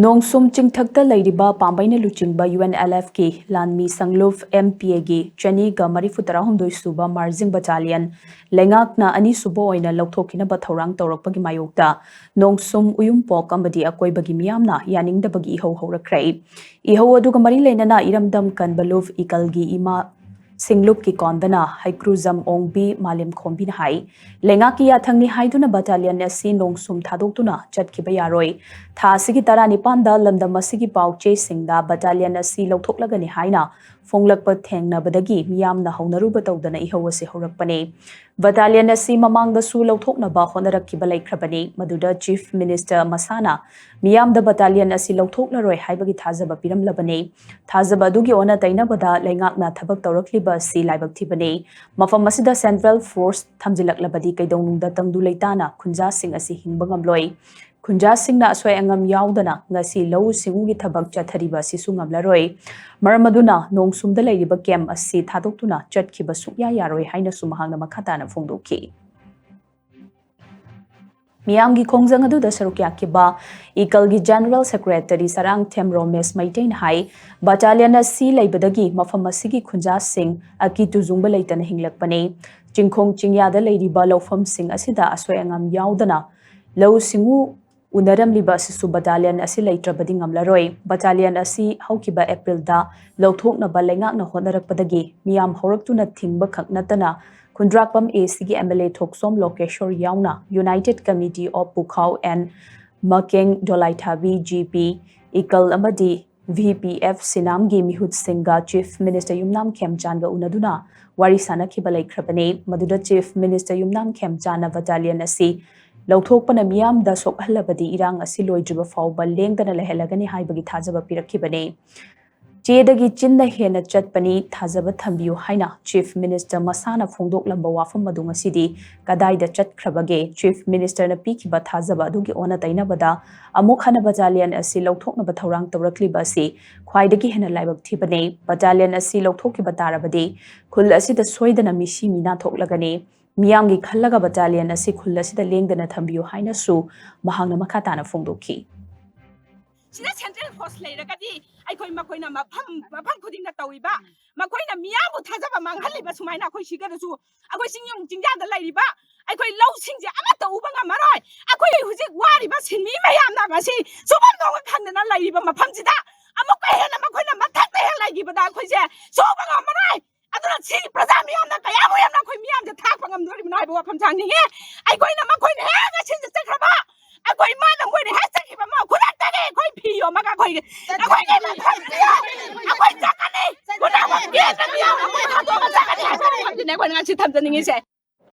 Nongsum chingthakta leiriba pambaina luchingba UNLF ki lanmi sangluf MPA gi chani ga marifutara humdoi suba Marjing Battalion lengakna ani subo oina lauthokina ba thorang tawrakpagi mayokta Nongsum uyumpok amadi akoibagi miyamna yaningdabagi ihau haurakrai ihau aduga mari leinana iramdam kanbaluf ikalgi ima Singlup ki kondana Haikruzam Ongbi Malim Khombi Hai Lengaki Yathangni Haiduna Battalion asi Nongsum Thadokuna Chatkiba Yaroi Tha Sigi Tarani Panda Lamdamasigi Pauche Singda Battalion asi Louthokplagani Haina Fonglakpa Thengna Badagi Meeyam na Haunaruba Tawdana Ihawase Horakpane Battalion asi Mamangda Su Louthoknaba Honarakiba Laikhrabani Maduda Chief Minister Masana Meeyam da Battalion asi Louthoklaroi Haibagi Thazaba Piramlabane Thazaba Dugi Ona Tainabada Lengakna Thabak Tawrakliba si Laibak Thibane Mafam Masida Central Force Thamjilaklabadi Kaidongda Tangdu Leitana Khunja Sing asi Hingba Ngamloi Khunja Singna Aswai Angam Yaudana ngasi Lau Singugi Thabak Chathariba Sisu Ngamlaroi Maramaduna Nongsumda Leiriba Kem asi Thadoktuna Chatkhiba Sukya Yaroi haina sumahangna makhatana Fongdoki Meeyam gi khongjang adu da sarukya kiba ikalgi General Secretary Sarang Them Romesh Maitain Hai Battalion asi leibadagi mafam asigi khunja sing aki tuzungba leitana hinglakpane chingkhong chingya da leiriba lawfam sing asida aswai angam yaudana law singu unaram liba sisu Battalion asi leitrabadi ngamlaroi Battalion asi haukiba April da lawthokna ba lengakna honarakpadagi Meeyam horaktuna thingba khaknatana Kundrakpam ACG MLA Thoksom Lokeshwar Yauna United Committee of Pukhao and Makeng Dolaithabi GP Ikal Amadi VPF Sinamgi Mihut Singha Chief Minister Yumnam Khemchanga Unaduna Warisana Kibalai Krapane Maduda Chief Minister Yumnam Khemchana Battalion asi Louthokpana Meeyam da Sokhalabadi Irang asi loijiba fauba lengdana lehelagani haibagi thajaba pirakibane Chedagi chinda hena chatpani thazaba thambiyu haina Chief Minister Masana Fongdok lamba wafam madunga sidi kadaida chatkrabage Chief Minister na pikiba thazaba adugi ona tainabada amuk hana Battalion asi Louthokna bathorang tawrakliba asi khwaidagi hena laibak thibane Battalion asi Louthokkiba tarabadi khul asida soidana misi mina thoklagani Meeyam gi khallaga Battalion asi khul asida lengdana thambiyu haina su mahangna makhatana Fongdokhi Sina Central Force leiragadi aikoi makoina mafam khudingna tawiba makoina Meeyam thajaba manghaliba sumaina akoi sigarasu akoi singyong jingjada leiriba aikoi law singje amata uba ngamaroi akoi hujik wariba sinmi mayamna ngasi subam dong khangna leiriba mafamjida amuka hena makoina mathakta he leigibada akoi je soba ngamaroi aduna si praja Meeyamna kayamu yamna akoi Meeyam je thakpa ngamdori nai ba wafam changninge aikoi na makoina he ngasi je chakraba akoi mana moine he chakiba ma khudak tage akoi phiyo maga akoi akoi ke ma thakriya akoi chakani kuna ma ke na Meeyam akoi thado ma chakani akoi ngasi tham janingi se